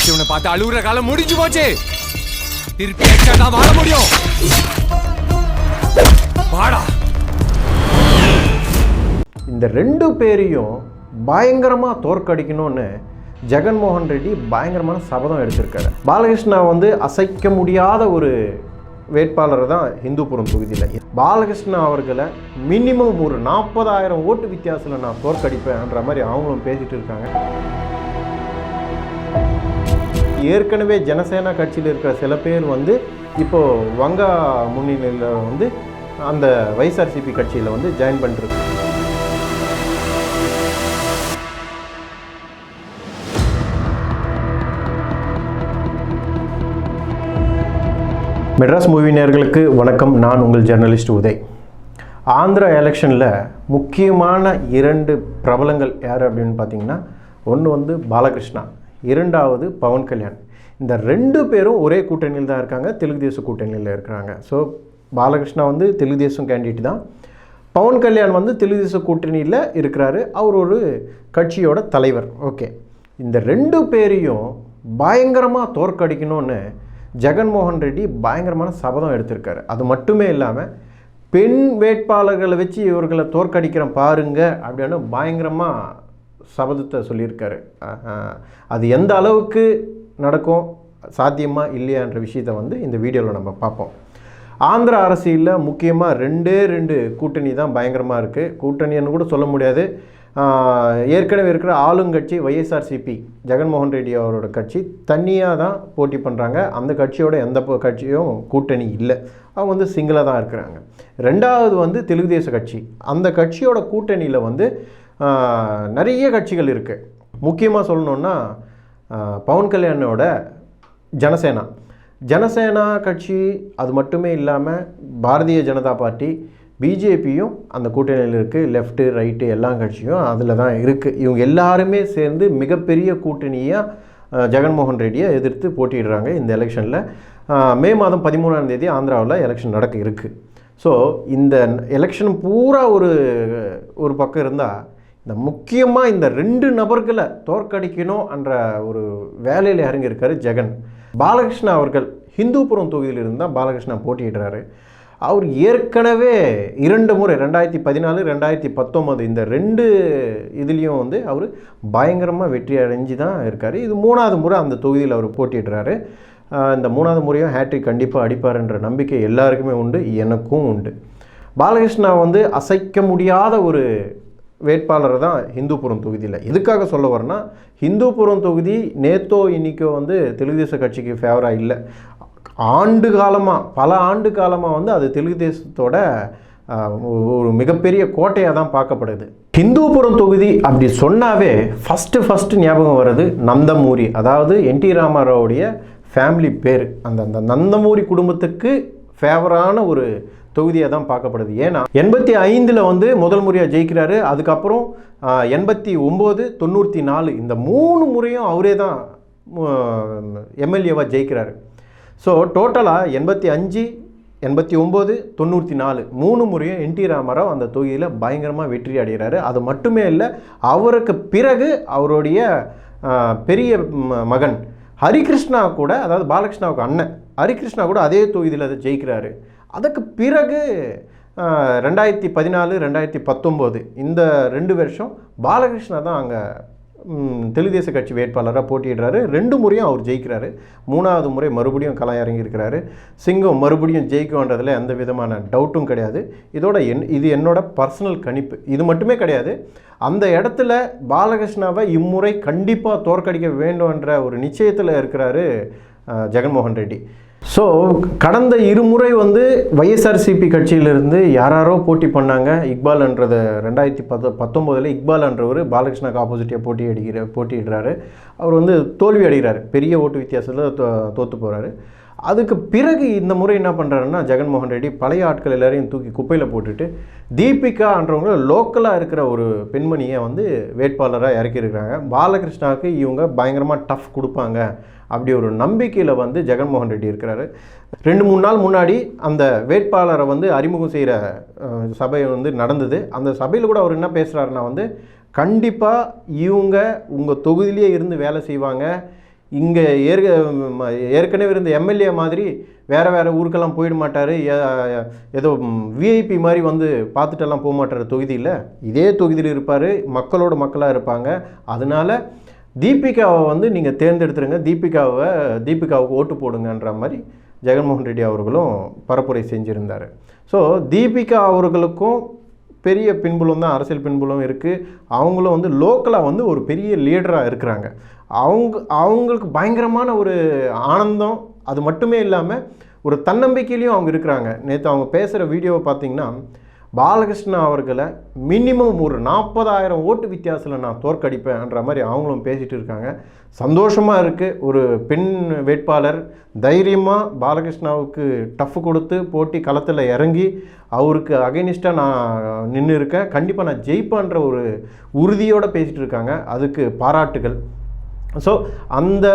படிச்சவனை பார்த்து அழுகுற காலம் முடிஞ்சு போச்சு. திருப்பி எக்ஸ்ட்ரா தான் வாழ முடியும். வாடா. இந்த ரெண்டு பேரையும் பயங்கரமா தோற்கடிக்கணும்னு ஜெகன்மோகன் ரெட்டி பயங்கரமான சபதம் எடுத்திருக்காரு. பாலகிருஷ்ணா வந்து அசைக்க முடியாத ஒரு வேட்பாளர் தான் இந்துப்புரம் தொகுதியில். பாலகிருஷ்ணா அவர்களை மினிமம் ஒரு 40,000 ஓட்டு வித்தியாசத்தில் நான் தோற்கடிப்பேன்ற மாதிரி அவங்களும் பேசிட்டு இருக்காங்க. ஏற்கனவே ஜனசேனா கட்சியில் இருக்கிற சில பேர் வந்து இப்போது வங்கா முன்னணியில் வந்து அந்த வைஎஸ்ஆர்சிபி கட்சியில் வந்து ஜாயின் பண்ணிருக்கு. மெட்ராஸ் மூவி நேயர்களுக்கு வணக்கம். நான் உங்கள் ஜெர்னலிஸ்ட் உதய். ஆந்திரா எலெக்ஷனில் முக்கியமான 2 பிரபலங்கள் யார் அப்படின்னு பார்த்தீங்கன்னா, ஒன்று வந்து பாலகிருஷ்ணா, இரண்டாவது பவன் கல்யாண். இந்த 2 பேரும் ஒரே கூட்டணியில் தான் இருக்காங்க, தெலுங்கு தேச கூட்டணியில் இருக்கிறாங்க. ஸோ பாலகிருஷ்ணா வந்து தெலுங்கு தேசம் கேண்டிடேட் தான், பவன் கல்யாண் வந்து தெலுங்கு தேச கூட்டணியில் இருக்கிறாரு, அவர் ஒரு கட்சியோட தலைவர். ஓகே, இந்த 2 பேரையும் பயங்கரமாக தோற்கடிக்கணும்னு ஜெகன்மோகன் ரெட்டி பயங்கரமான சபதம் எடுத்திருக்காரு. அது மட்டுமே இல்லாமல் பெண் வேட்பாளர்களை வச்சு இவர்களை தோற்கடிக்கிற பாருங்க அப்படின்னு பயங்கரமாக சபதத்தை சொல்லியிருக்காரு. அது எந்த அளவுக்கு நடக்கும், சாத்தியமாக இல்லையான்ற விஷயத்தை வந்து இந்த வீடியோவில் நம்ம பார்ப்போம். ஆந்திரா அரசியலில் முக்கியமாக 2 கூட்டணி தான் பயங்கரமாக இருக்குது. கூட்டணின்னு கூட சொல்ல முடியாது. ஏற்கனவே இருக்கிற ஆளுங்கட்சி வைஎஸ்ஆர்சிபி, ஜெகன்மோகன் ரெட்டி அவரோட கட்சி தனியாக தான் போட்டி பண்ணுறாங்க. அந்த கட்சியோட எந்த கட்சியும் கூட்டணி இல்லை, அவங்க வந்து சிங்கிளாக தான் இருக்கிறாங்க. ரெண்டாவது வந்து தெலுங்கு தேச கட்சி, அந்த கட்சியோட கூட்டணியில் வந்து நிறைய கட்சிகள் இருக்குது. முக்கியமாக சொல்லணுன்னா பவன் கல்யாணோட ஜனசேனா கட்சி, அது மட்டுமே இல்லாமல் பாரதிய ஜனதா பார்ட்டி, பிஜேபியும் அந்த கூட்டணியில் இருக்குது. லெஃப்ட்டு ரைட்டு எல்லா கட்சியும் அதில் தான் இருக்குது. இவங்க எல்லாருமே சேர்ந்து மிகப்பெரிய கூட்டணியாக ஜெகன்மோகன் ரெட்டியை எதிர்த்து போட்டிடுறாங்க இந்த எலெக்ஷனில். மே மாதம் 13ஆம் தேதி ஆந்திராவில் எலெக்ஷன் நடக்க இருக்குது. ஸோ இந்த எலெக்ஷன் பூரா ஒரு பக்கம் இருந்தால், இந்த முக்கியமாக இந்த 2 நபர்களை தோற்கடிக்கணும் என்ற ஒரு வேலையில் இறங்கியிருக்காரு ஜெகன். பாலகிருஷ்ணா அவர்கள் இந்துப்புரம் தொகுதியில் இருந்தால் பாலகிருஷ்ணா போட்டியிடுறாரு. அவர் ஏற்கனவே 2 முறை 2014, 2019 இந்த 2 இதுலேயும் வந்து அவர் பயங்கரமாக வெற்றி அடைஞ்சு தான் இருக்கார். இது 3வது முறை அந்த தொகுதியில் அவர் போட்டிடுறாரு. இந்த 3வது முறையும் ஹேட்ரிக் கண்டிப்பாக அடிப்பார்ன்ற நம்பிக்கை எல்லாருக்குமே உண்டு, எனக்கும் உண்டு. பாலகிருஷ்ணா வந்து அசைக்க முடியாத ஒரு வேட்பாளர் தான் இந்துப்புரம் தொகுதியில். எதுக்காக சொல்ல வரேன்னா, இந்துப்புரம் தொகுதி நேத்தோ இன்னிக்கோ வந்து தெலுங்கு தேச கட்சிக்கு ஃபேவராக இல்லை. பல ஆண்டு காலமாக வந்து அது தெலுங்கு தேசத்தோட ஒரு மிகப்பெரிய கோட்டையாக தான் பார்க்கப்படுது. இந்துப்புரம் தொகுதி அப்படி சொன்னாவே ஃபஸ்ட்டு ஞாபகம் வர்றது நந்தமூரி, அதாவது என்டி ராமாராவுடைய ஃபேமிலி பேர். அந்த நந்தமூரி குடும்பத்துக்கு ஃபேவரான ஒரு தொகுதியாக தான் பார்க்கப்படுது. ஏன்னா 85 வந்து முதல் முறையாக ஜெயிக்கிறாரு. அதுக்கப்புறம் 89, 94 இந்த 3 முறையும் அவரே தான் எம்எல்ஏவாக ஜெயிக்கிறாரு. ஸோ டோட்டலாக 85, 89, 94 3 முறையும் என்டி ராமாராவ் அந்த தொகுதியில் பயங்கரமாக வெற்றி அடைகிறாரு. அது மட்டுமே இல்லை, அவருக்கு பிறகு அவருடைய பெரிய மகன் ஹரிகிருஷ்ணா கூட, அதாவது பாலகிருஷ்ணாவுக்கு அண்ணன் ஹரிகிருஷ்ணா கூட அதே தொகுதியில் அதை ஜெயிக்கிறாரு. அதுக்கு பிறகு 2014, 2019 இந்த 2 வருஷம் பாலகிருஷ்ணா தான் அங்கே தெலுங்கு தேச கட்சி வேட்பாளராக போட்டிடுறாரு. 2 முறையும் அவர் ஜெயிக்கிறாரு. 3வது முறை மறுபடியும் களம் இறங்கியிருக்கிறாரு. சிங்கம் மறுபடியும் ஜெயிக்கும்ன்றதில் எந்த விதமான டவுட்டும் கிடையாது. இது என்னோட பர்சனல் கணிப்பு. இது மட்டுமே கிடையாது, அந்த இடத்துல பாலகிருஷ்ணாவை இம்முறை கண்டிப்பாக தோற்கடிக்க வேண்டும்ன்ற ஒரு நிச்சயத்தில் இருக்கிறாரு ஜெகன்மோகன் ரெட்டி. ஸோ கடந்த 2 முறை வந்து வைஎஸ்ஆர்சிபி கட்சியிலிருந்து யாரோ போட்டி பண்ணாங்க. இக்பால்ன்றது 2019 இக்பால்ன்றவர் பாலகிருஷ்ணாக்கு ஆப்போசிட்டியாக போட்டியிடுறாரு. அவர் வந்து தோல்வி அடைகிறார், பெரிய ஓட்டு வித்தியாசத்தில் தோற்று போகிறாரு. அதுக்கு பிறகு இந்த முறை என்ன பண்ணுறாருன்னா, ஜெகன்மோகன் ரெட்டி பழைய ஆட்கள் எல்லாரையும் தூக்கி குப்பையில் போட்டுட்டு தீபிகான்றவங்க லோக்கலாக இருக்கிற ஒரு பெண்மணியை வந்து வேட்பாளராக இறக்கியிருக்கிறாங்க. பாலகிருஷ்ணாவுக்கு இவங்க பயங்கரமாக டஃப் கொடுப்பாங்க அப்படி ஒரு நம்பிக்கையில் வந்து ஜெகன்மோகன் ரெட்டி இருக்கிறாரு. 2-3 நாள் முன்னாடி அந்த வேட்பாளரை வந்து அறிமுகம் செய்கிற சபை வந்து நடந்தது. அந்த சபையில் கூட அவர் என்ன பேசுகிறாருன்னா வந்து, கண்டிப்பாக இவங்க உங்கள் தொகுதியிலே இருந்து வேலை செய்வாங்க, இங்கே ஏற்கனவே இருந்த எம்எல்ஏ மாதிரி வேறு ஊருக்கெல்லாம் போயிட மாட்டார், ஏதோ விஐபி மாதிரி வந்து பார்த்துட்டெல்லாம் போக மாட்டார். தொகுதியில் இதே தொகுதியில் இருப்பார், மக்களோட மக்களாக இருப்பாங்க. அதனால் தீபிகாவை வந்து நீங்கள் தேர்ந்தெடுத்துருங்க, தீபிகாவுக்கு ஓட்டு போடுங்கன்ற மாதிரி ஜெகன்மோகன் ரெட்டி அவர்களும் பரப்புரை செஞ்சுருந்தார். ஸோ தீபிகா அவர்களுக்கும் பெரிய பின்புலம் தான், அரசியல் பின்புலம் இருக்குது. அவங்களும் வந்து லோக்கலாக வந்து ஒரு பெரிய லீடராக இருக்கிறாங்க. அவங்களுக்கு பயங்கரமான ஒரு ஆனந்தம், அது மட்டுமே இல்லாமல் ஒரு தன்னம்பிக்கையிலையும் அவங்க இருக்கிறாங்க. நேற்று அவங்க பேசுகிற வீடியோவை பார்த்திங்கன்னா, பாலகிருஷ்ணா அவர்களை மினிமம் ஒரு 40,000 ஓட்டு வித்தியாசத்தில் நான் தோற்கடிப்பேன்ற மாதிரி அவங்களும் பேசிகிட்டு இருக்காங்க. சந்தோஷமாக இருக்குது. ஒரு பெண் வேட்பாளர் தைரியமாக பாலகிருஷ்ணாவுக்கு டஃப் கொடுத்து போட்டி களத்தில் இறங்கி அவருக்கு அகைனிஸ்டாக நான் நின்று இருக்கேன், கண்டிப்பாக நான் ஜெயிப்பேன்ற ஒரு உறுதியோடு பேசிகிட்டு இருக்காங்க. அதுக்கு பாராட்டுகள். ஸோ அந்த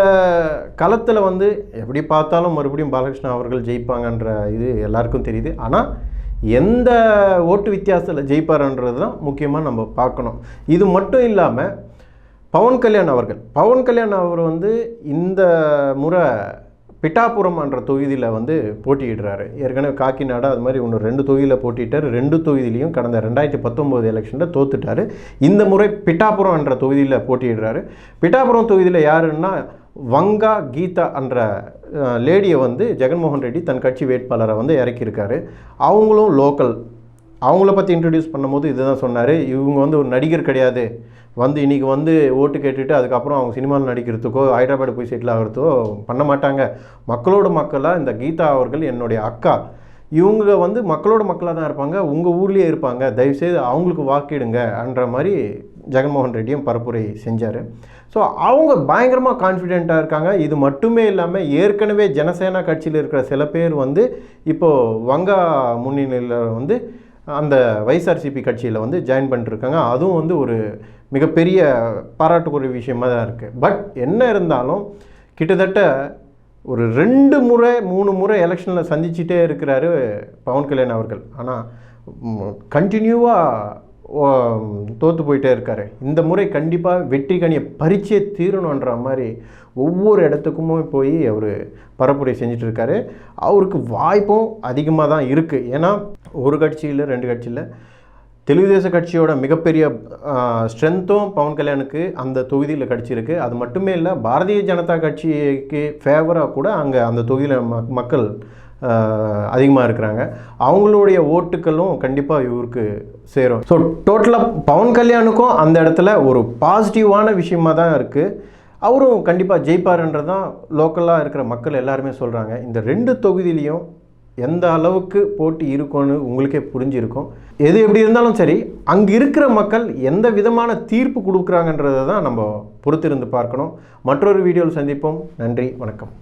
களத்தில் வந்து எப்படி பார்த்தாலும் மறுபடியும் பாலகிருஷ்ணா அவர்கள் ஜெயிப்பாங்கன்ற இது எல்லாருக்கும் தெரியுது. ஆனால் எந்த ஓட்டு வித்தியாசத்தில் ஜெயிப்பார்ன்றது தான் முக்கியமாக நம்ம பார்க்கணும். இது மட்டும் இல்லாமல் பவன் கல்யாண் அவர் வந்து இந்த முறை பிட்டாபுரம் என்ற தொகுதியில் வந்து போட்டியிடுறாரு. ஏற்கனவே காக்கிநாடா அது மாதிரி ஒன்று 2 தொகுதியில் போட்டிட்டார். 2 தொகுதியிலையும் கடந்த 2019 எலெக்ஷனில் தோத்துட்டார். இந்த முறை பிட்டாபுரம் என்ற தொகுதியில் போட்டியிடுறாரு. பிட்டாபுரம் தொகுதியில் யாருன்னா வங்கா கீதா என்ற லேடியை வந்து ஜெகன்மோகன் ரெட்டி தன் கட்சி வேட்பாளரை வந்து இறக்கியிருக்காரு. அவங்களும் லோக்கல். அவங்கள பற்றி இன்ட்ரடியூஸ் பண்ணும்போது இதுதான் சொன்னார், இவங்க வந்து ஒரு நடிகர் கிடையாது, வந்து இன்றைக்கி வந்து ஓட்டு கேட்டுட்டு அதுக்கப்புறம் அவங்க சினிமாவில் நடிக்கிறதுக்கோ ஹைதராபாடு போய் செட்டில் ஆகிறதுக்கோ பண்ண மாட்டாங்க. மக்களோட மக்களாக இந்த கீதா அவர்கள் என்னுடைய அக்கா, இவங்க வந்து மக்களோட மக்களாக தான் இருப்பாங்க, உங்கள் ஊர்லேயே இருப்பாங்க, தயவுசெய்து அவங்களுக்கு வாக்கிடுங்கன்ற மாதிரி ஜெகன்மோகன் ரெட்டியும் பரப்புரை செஞ்சார். ஸோ அவங்க பயங்கரமாக கான்ஃபிடெண்ட்டாக இருக்காங்க. இது மட்டுமே இல்லாமல் ஏற்கனவே ஜனசேனா கட்சியில் இருக்கிற சில பேர் வந்து இப்போது வங்கா முன்னணியில் வந்து அந்த வைஎஸ்ஆர்சிபி கட்சியில் வந்து ஜாயின் பண்ணிட்டுருக்காங்க. அதுவும் வந்து ஒரு மிகப்பெரிய பாராட்டுக்குரிய விஷயமாக தான் இருக்குது. பட் என்ன இருந்தாலும் கிட்டத்தட்ட ஒரு 2 முறை 3 முறை எலெக்ஷனில் சந்திச்சிட்டே இருக்கிறாரு பவன் கல்யாண் அவர்கள். ஆனால் கண்டினியூவாக தோற்று போயிட்டே இருக்காரு. இந்த முறை கண்டிப்பாக வெற்றி கனியை பறிச்சே தீரணுன்ற மாதிரி ஒவ்வொரு இடத்துக்குமே போய் அவர் பரப்புரை செஞ்சிட்ருக்காரு. அவருக்கு வாய்ப்பும் அதிகமாக தான் இருக்குது. ஏன்னா ஒரு கட்சியில் 2 கட்சியில் தெலுங்கு தேச கட்சியோட மிகப்பெரிய ஸ்ட்ரென்த்தும் பவன் கல்யாணுக்கு அந்த தொகுதியில் கிடச்சிருக்கு. அது மட்டுமே இல்லை, பாரதிய ஜனதா கட்சிக்கு ஃபேவராக கூட அங்கே அந்த தொகுதியில் மக்கள் அதிகமாக இருக்கிறாங்க. அவங்களுடைய ஓட்டுக்களும் கண்டிப்பாக இவருக்கு சேரும். ஸோ டோட்டலாக பவன் கல்யாணுக்கும் அந்த இடத்துல ஒரு பாசிட்டிவான விஷயமாக தான் இருக்குது. அவரும் கண்டிப்பாக ஜெயிப்பாருன்றது தான் லோக்கலாக இருக்கிற மக்கள் எல்லாருமே சொல்கிறாங்க. இந்த 2 தொகுதியிலையும் எந்த அளவுக்கு போட்டி இருக்கும்னு உங்களுக்கே புரிஞ்சிருக்கும். எது எப்படி இருந்தாலும் சரி, அங்கே இருக்கிற மக்கள் எந்த விதமான தீர்ப்பு கொடுக்குறாங்கன்றதை தான் நம்ம பொறுத்திருந்து பார்க்கணும். மற்றொரு வீடியோவில் சந்திப்போம். நன்றி, வணக்கம்.